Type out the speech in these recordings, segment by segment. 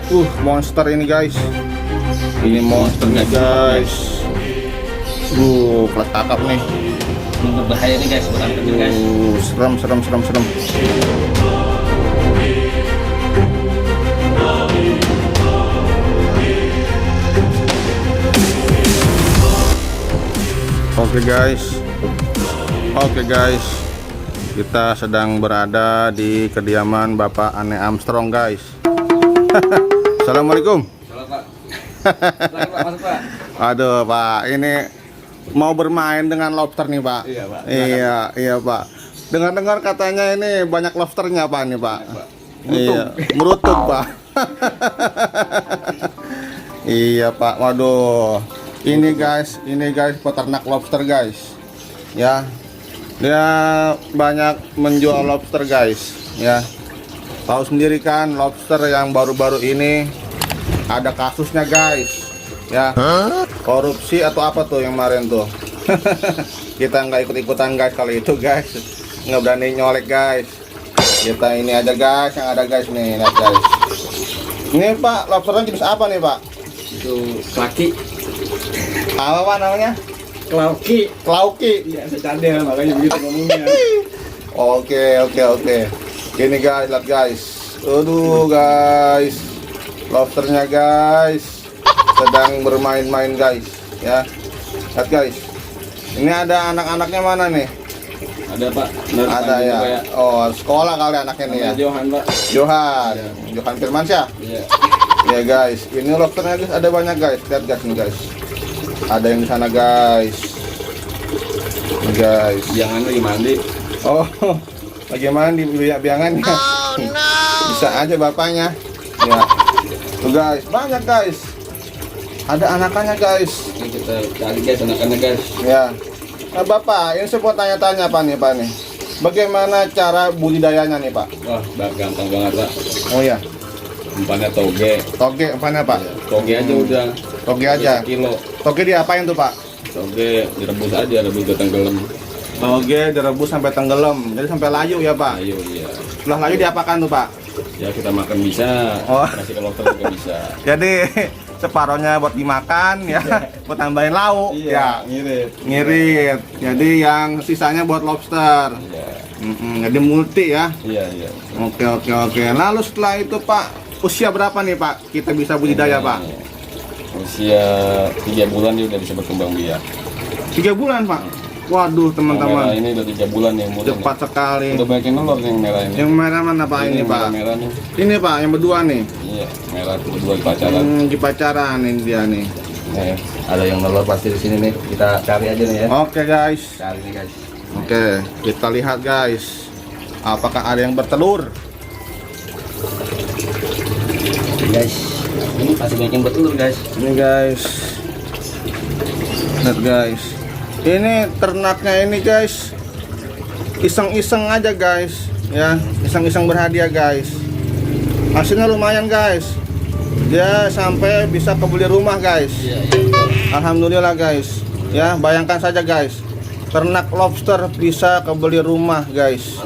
Monster ini guys. Ini monsternya guys. Kelas kakap nih. Ini berbahaya nih guys, bukan kecil guys. Serem. Oke guys, kita sedang berada di kediaman Bapak Ane Armstrong guys. Assalamualaikum. Halo Pak. Silakan Pak, masuk Pak. Aduh Pak, ini mau bermain dengan lobster nih Pak. Iya Pak. Iya Pak. Dengar-dengar katanya ini banyak lobsternya Pak nih Pak. Iya, Merutuk Pak. Iya Pak, waduh. Ini guys peternak lobster guys. Ya, dia banyak menjual lobster guys. Ya, tahu sendiri kan lobster yang baru-baru ini ada kasusnya guys. Ya, korupsi atau apa tuh yang kemarin tuh. Kita nggak ikut-ikutan guys kali itu guys. Nggak berani nyolek guys. Kita ini aja guys yang ada guys nih, lihat guys. Ini Pak, lobsternya jenis apa nih Pak? Itu laki. Apa Pak namanya? Klauki. Iya, secadel makanya begitu ngomongnya. Oke. Gini guys, lihat guys. Aduh guys, lobsternya guys sedang bermain-main guys. Ya, lihat guys. Ini ada anak-anaknya mana nih? Ada Pak. Ada ya. Oh, sekolah kali anaknya nih ya. Johan Pak. Johan Firmansyah. Iya. Ya guys, ini lobsternya guys ada banyak guys. Lihat guys nih guys. Ada yang di sana guys. Nih guys. Jangan lagi mandi. Oh, lagi mandi biangan ya. Bisa aja bapaknya. Ya. Tuh guys, banyak guys. Ada anakannya guys. Ini kita cari guys anak-anak guys. Ya. Nah, Bapak, ini saya mau tanya-tanya Pak nih. Bagaimana cara budidayanya nih Pak? Wah, gampang banget Pak. Oh ya. Umpannya toge. Toge umpannya Pak? Toge aja udah. Toge aja. Kilo. Toge diapain tuh Pak? Toge direbus aja, rebus ke tenggelam. Toge direbus sampai tenggelam. Jadi sampai layu ya Pak? Ayo iya. Setelah layu diapakan tuh Pak? Ya kita makan bisa. Oh. Kasih ke lobster juga bisa. Jadi separohnya buat dimakan ya, buat tambahin lauk ya. Ngirit. Jadi yang sisanya buat lobster. Iya. Jadi multi ya. Iya. Oke. Lalu setelah itu Pak, usia berapa nih Pak kita bisa budidaya Pak? Usia 3 bulan dia udah bisa berkembang biak. 3 bulan Pak? Waduh teman-teman, Ini udah 3 bulan yang umurnya. cepat sekali. Udah banyak yang nelur nih yang merah ini. Yang merah mana Pak ini Pak? Merah nih. Ini Pak yang berdua nih. Iya, merah berdua di pacaran. Di pacaran ini dia nih. Nih, ada yang nelur pasti di sini nih. Kita cari aja nih ya. Oke guys. Cari nih guys. Oke, kita lihat guys. Apakah ada yang bertelur? Guys, ini pasti banyak yang bertelur guys. Ini guys. Lihat guys. Ini ternaknya ini guys. Iseng-iseng aja guys. Ya, iseng-iseng berhadiah guys. Hasilnya lumayan guys. Dia sampai bisa kebeli rumah guys. Iya. Alhamdulillah guys. Ya, bayangkan saja guys. Ternak lobster bisa kebeli rumah guys.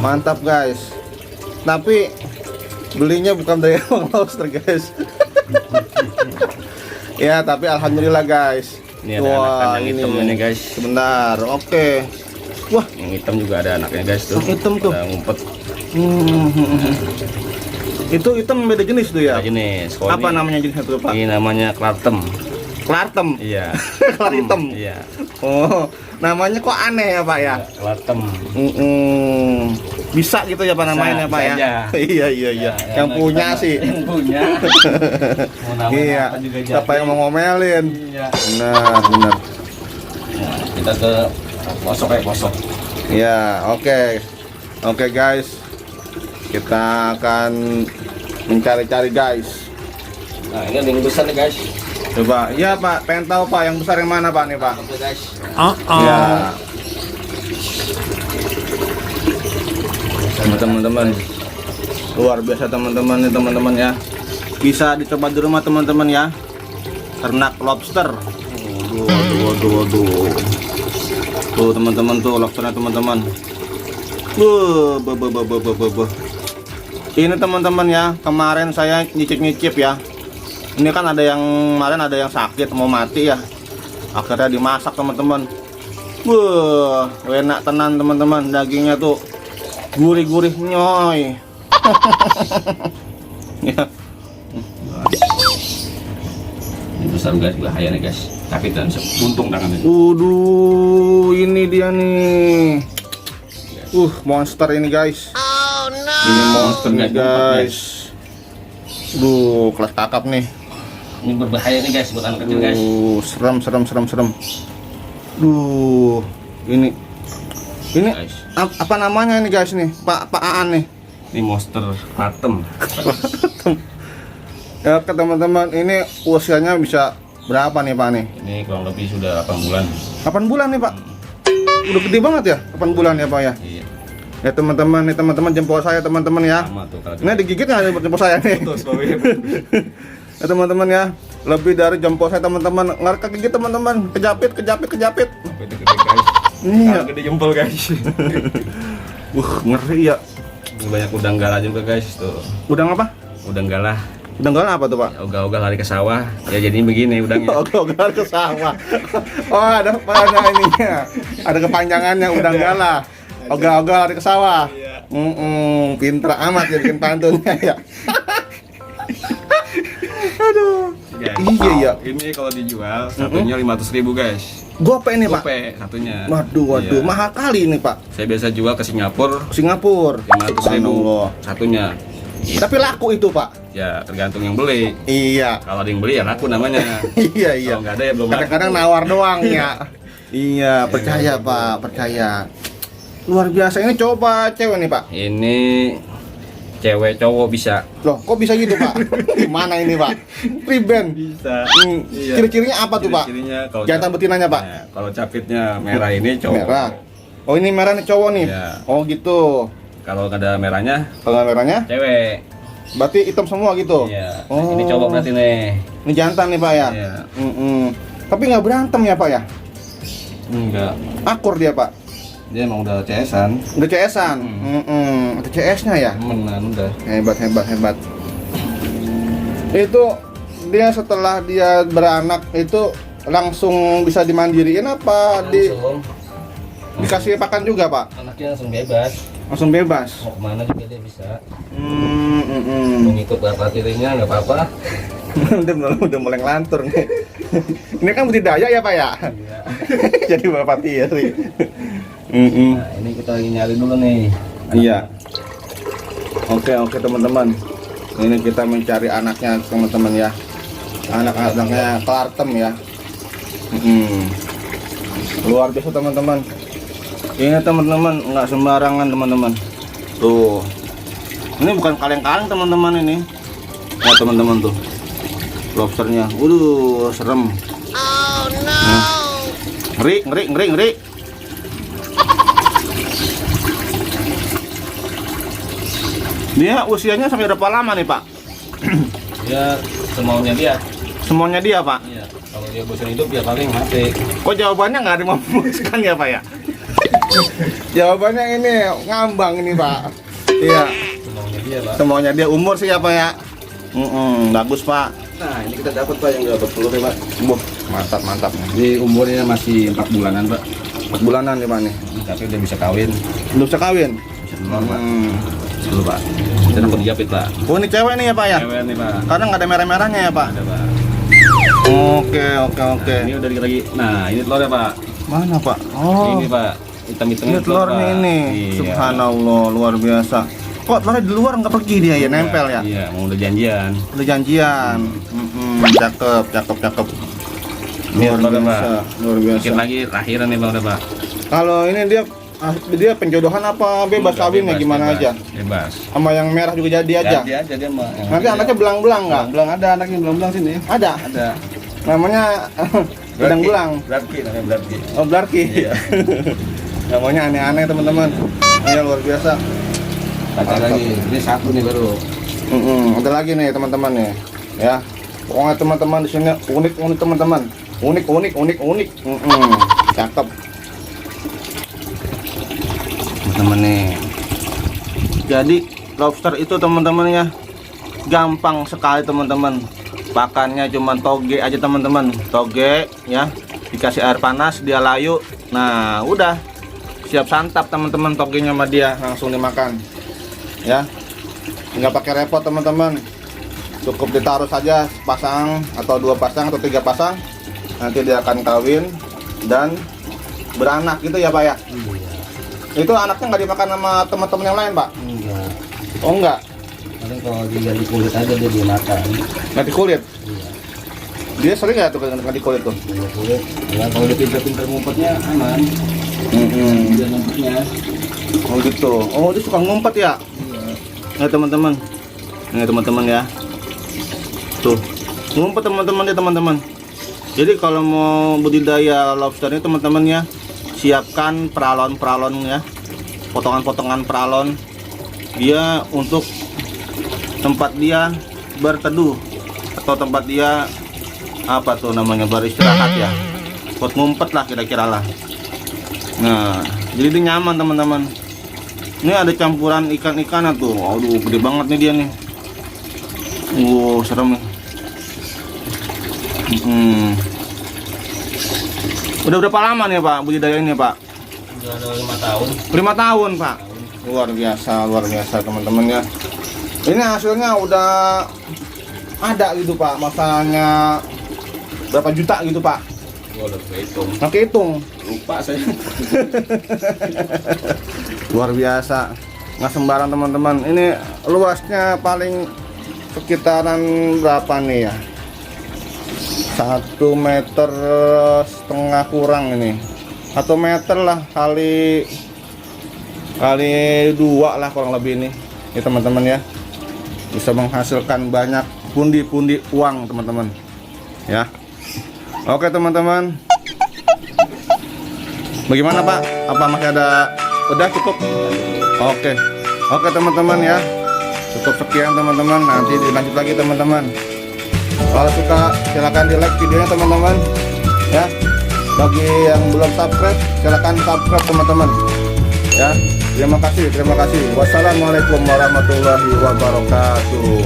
Mantap guys. Tapi belinya bukan dari lobster guys. Ya, tapi alhamdulillah guys. Ini ada anak yang hitam ini guys. Sebentar, oke. Wah, Yang hitam juga ada anaknya guys tuh. yang hitam tuh. Udah ngumpet. Itu hitam beda jenis tuh ya? Ada jenis. Apa namanya jenis itu Pak? Ini namanya klartem. Klartem. Iya. Klar hitam. Iya. Oh, namanya kok aneh ya Pak ya? Klartem. Bisa gitu ya Pak namanya Bisa Pak ya? aja. Iya. Ya, Yang punya kita- sih. Yang punya. Mau namain Iya. apa juga Siapa jadi. yang mau ngomelin? Iya. Benar. Nah, kita ke kosong. Ya, oke guys. Kita akan mencari-cari guys. Nah, ini ada yang besar nih guys. Coba, iya Pak, pengen tahu Pak yang besar yang mana Pak nih Pak? Oke guys. Ya. Teman-teman, luar biasa teman-teman ya. Bisa dicoba di rumah teman-teman ya. Ternak lobster. Waduh. Tuh teman-teman tuh lobsternya teman-teman. Ini teman-teman ya, kemarin saya nyicip-nyicip ya. Ini kan ada yang kemarin ada yang sakit mau mati ya. Akhirnya dimasak teman-teman. Wah, enak tenan teman-teman. Dagingnya tuh gurih-gurih nyoy. Ya. Ini besar guys, bahaya nih guys. Tapi dan untung tangannya. Waduh, ini dia nih. Monster ini guys. Ini monster nih guys. Duh, kelas kakap nih. Ini berbahaya nih guys buat anak kecil guys. Serem. Duh, ini Guys. apa namanya ini guys nih? Pak Aan nih. Ini monster patem. Ya ke teman-teman, ini usianya bisa berapa nih Pak nih? Ini kurang lebih sudah 8 bulan. 8 bulan nih Pak. Udah gede banget ya? 8 bulan ya Pak ya? Iya. Ya teman-teman, nih teman-teman jempol saya teman-teman ya. Sama tuh kalau Ini digigit nggak jempol saya nih? Ya teman-teman ya, lebih dari jempol saya teman-teman. Nggak kegigit teman-teman, kejapit. Sampai itu gede guys. Iya. Gede jempol guys. Ngeri ya. Banyak udang galah juga guys tuh. Udang apa? Udang galah. Udang galah apa tuh Pak? Ogah-ogah lari ke sawah. Ya jadi begini udangnya. Ogah-ogah ke sawah. Oh ada ininya. Ada kepanjangannya udang galah. Ogah-ogah lari ke sawah. Pinter amat ya bikin pantunnya ya. Aduh. Guys, Iya ya. Ini kalau dijual satunya 500.000 guys. Gope ini Pak. Gope satunya. Waduh, Iya. mahal kali ini Pak. Saya biasa jual ke Singapura Singapura. 500.000 Subhanallah. satunya. Iya. Tapi laku itu Pak. Ya tergantung yang beli. Iya. Kalau ada yang beli ya laku namanya. Iya. Kalau nggak ada ya belum laku. Kadang-kadang nawar doang ya. Iya, percaya Pak, percaya. Luar biasa. Ini coba cewek nih Pak. Ini cewek cowok bisa. Loh, kok bisa gitu Pak? Gimana ini Pak? Preben. Bisa. Iya. Ciri-cirinya apa tuh Pak? Ciri-cirinya kalau Jantan betinanya Pak? Nah, kalau capitnya merah ini cowok. Merah. Oh ini merah nih cowok nih. Iya. Oh gitu. Kalau nggak ada merahnya Kalau merahnya, cewek. berarti hitam semua gitu. Iya. Oh. Ini cowok berarti nih. Ini jantan nih Pak ya. Iya. Tapi nggak berantem ya Pak ya? Enggak. Akur dia Pak. Dia emang udah CS-an. Udah CS-an. Ada CS-nya ya. Temenan udah. Hebat. Itu dia setelah dia beranak itu langsung bisa dimandiriin apa dikasih pakan juga Pak? Anaknya langsung bebas. Langsung bebas. Mau kemana juga dia bisa. Mau ngikut bapak tirinya nggak apa-apa. udah mulai ngelantur nih. Ini kan budidaya ya Pak ya? Iya. Jadi bapak tiri. Nah, ini kita lagi nyari dulu nih. Iya. Oke teman-teman. Ini kita mencari anaknya teman-teman ya. Anak-anaknya Klartem ya. Luar biasa teman-teman. Ini teman-teman nggak sembarangan teman-teman. Tuh. Ini bukan kaleng-kaleng teman-teman ini. Ya teman-teman tuh. Lobsternya. Waduh, serem. Oh no. Ngeri. Dia usianya sampai berapa lama nih Pak? Dia semaunya dia. Semuanya dia Pak? Iya. Kalau dia bosan hidup ya paling mati. Kok jawabannya nggak ada yang memuaskan ya Pak ya? Jawabannya ini ngambang ini Pak. Iya. Semaunya dia pak. Semuanya dia umur sih ya Pak ya? Bagus Pak. Nah ini kita dapat pak yang udah bertelur ya pak. Mantap. Jadi umurnya masih 4 bulanan pak. 4 bulanan nih Pak nih. Tapi udah bisa kawin. Belum bisa kawin? Bisa telur pak. Dulu pak. Kita dapat dijapit pak. Oh ini cewek nih ya Pak ya? Cewek nih pak. Karena nggak ada merah-merahnya ya Pak? Ada pak. Oke. Nah, ini udah dikit lagi. Nah ini telurnya pak. Mana Pak? Oh. Ini pak. Hitam-hitam Ini telurnya Pak. ini. Iya. Subhanallah, luar biasa. Kok telurnya di luar nggak pergi dia ya, nempel ya? Iya, mau udah janjian. Udah janjian. Cakep. Ini telurnya pak. Luar biasa. Dikit lagi lahiran nih bang udah pak. Kalau ini dia penjodohan apa bebas Udah, kawin ya gimana bebas. aja? Bebas. Sama yang merah juga jadi aja. Jadi aja dia mah. Nanti anaknya belang-belang nggak? Belang ada anaknya belang sini. Ada. Ada. Namanya belang-belang. Blarki namanya Blarki. Oh, Blarki. Iya. Namanya aneh-aneh teman-teman. Ini luar biasa. Ada lagi. Ini satu nih baru. Ada lagi nih teman-teman nih. Ya. Pokoknya teman-teman di sini unik teman-teman. Unik. Cakep. Teman-teman nih. Jadi lobster itu teman-teman ya gampang sekali teman-teman. Pakannya cuma toge aja teman-teman, toge ya, dikasih air panas dia layu. Nah udah siap santap teman-teman, togenya sama dia langsung dimakan ya, nggak pakai repot teman-teman. Cukup ditaruh saja pasang atau 2 pasang atau 3 pasang, nanti dia akan kawin dan beranak gitu ya Pak ya. Iya. Itu anaknya nggak dimakan sama teman-teman yang lain Pak? Enggak. Oh enggak, Paling kalau diganti kulit aja dia dimakan. ganti kulit. Iya. Dia sering nggak tuh ganti kulit tuh? Punya kulit. Ya kalau dia pintar-pintar ngumpetnya aman. Dia ngumpetnya. Oh gitu. Oh dia suka ngumpet ya? Iya. Nah teman-teman, ini teman-teman ya, tuh ngumpet teman-teman ya teman-teman. Jadi kalau mau budidaya lobster ini teman-teman ya, siapkan peralon-peralon ya, potongan-potongan peralon dia untuk tempat dia berteduh atau tempat dia apa tuh namanya beristirahat ya, buat ngumpet lah kira-kira lah. Nah jadi dia nyaman teman-teman. Ini ada campuran ikan-ikanan tuh, aduh gede banget nih dia nih. Serem nih. Udah berapa lama nih Pak budidaya ini Pak? Udah ada 5 tahun. 5 tahun Pak. Luar biasa teman-teman ya. Ini hasilnya udah ada gitu Pak, masanya berapa juta gitu Pak? Gua udah kehitung. Pakai hitung. Lupa saya. Luar biasa, nggak sembarang teman-teman. Ini luasnya paling sekitaran berapa nih ya? 1,5 meter kurang ini, 1 meter lah kali 2 lah kurang lebih ini. Ini teman-teman ya, bisa menghasilkan banyak pundi-pundi uang teman-teman ya. Oke teman-teman, bagaimana Pak? Apa masih ada? Udah cukup? Oke teman-teman ya, cukup sekian teman-teman. Nanti dilanjut lagi teman-teman. Kalau suka silahkan di like videonya teman-teman ya. Bagi yang belum subscribe silahkan subscribe teman-teman ya. Terima kasih. Wassalamualaikum warahmatullahi wabarakatuh.